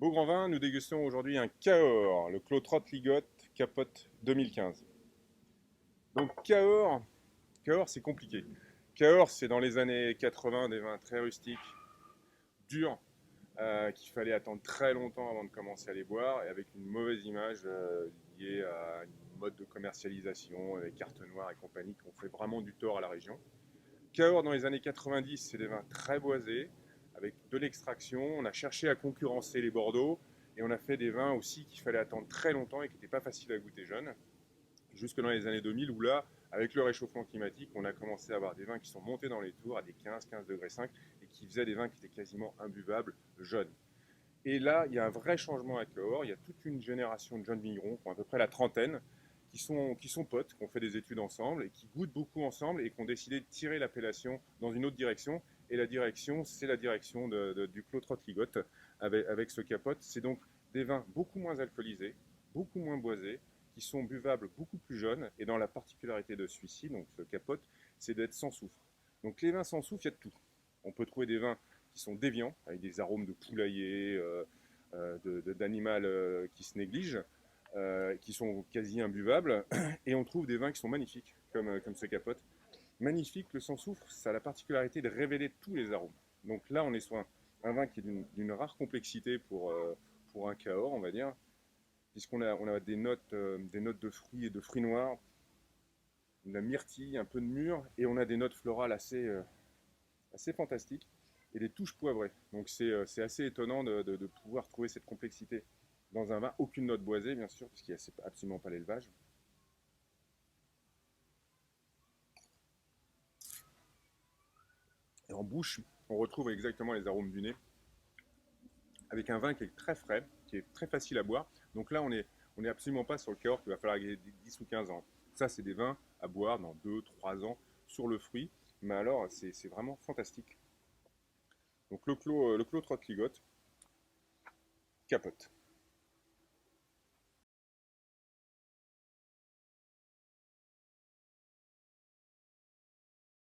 Beau grand vin, nous dégustons aujourd'hui un Cahors, le Clos Trott-Ligot Capote 2015. Donc Cahors c'est compliqué. Cahors c'est dans les années 80 des vins très rustiques, durs, qu'il fallait attendre très longtemps avant de commencer à les boire et avec une mauvaise image liée à une mode de commercialisation, avec carte noire et compagnie qui ont fait vraiment du tort à la région. Cahors dans les années 90 c'est des vins très boisés, avec de l'extraction. On a cherché à concurrencer les Bordeaux et on a fait des vins aussi qu'il fallait attendre très longtemps et qui n'étaient pas faciles à goûter jeunes. Jusque dans les années 2000 où là, avec le réchauffement climatique, on a commencé à avoir des vins qui sont montés dans les tours à des 15 degrés 5 et qui faisaient des vins qui étaient quasiment imbuvables jeunes. Et là, il y a un vrai changement à Cahors. Il y a toute une génération de jeunes vignerons, qui ont à peu près la trentaine, qui sont potes, qui ont fait des études ensemble et qui goûtent beaucoup ensemble et qui ont décidé de tirer l'appellation dans une autre direction. Et la direction, c'est la direction du Clos Trott-Ligot avec ce capote. C'est donc des vins beaucoup moins alcoolisés, beaucoup moins boisés, qui sont buvables beaucoup plus jeunes. Et dans la particularité de celui-ci, donc ce capote, c'est d'être sans soufre. Donc les vins sans soufre, il y a de tout. On peut trouver des vins qui sont déviants, avec des arômes de poulailler, d'animal qui se négligent, qui sont quasi imbuvables. Et on trouve des vins qui sont magnifiques, comme ce capote. Magnifique, le sans soufre, ça a la particularité de révéler tous les arômes. Donc là, on est sur un vin qui est d'une rare complexité pour un Cahors, on va dire, puisqu'on a des notes de fruits et de fruits noirs, de la myrtille, un peu de mûr, et on a des notes florales assez fantastiques et des touches poivrées. Donc c'est assez étonnant de pouvoir trouver cette complexité dans un vin. Aucune note boisée, bien sûr, puisqu'il n'y a absolument pas l'élevage. Et en bouche, on retrouve exactement les arômes du nez, avec un vin qui est très frais, qui est très facile à boire. Donc là, on est absolument pas sur le Cahors qu'il va falloir garder 10 ou 15 ans. Ça, c'est des vins à boire dans 2, 3 ans sur le fruit. Mais alors, c'est vraiment fantastique. Donc le clos Trott-Ligot, capote.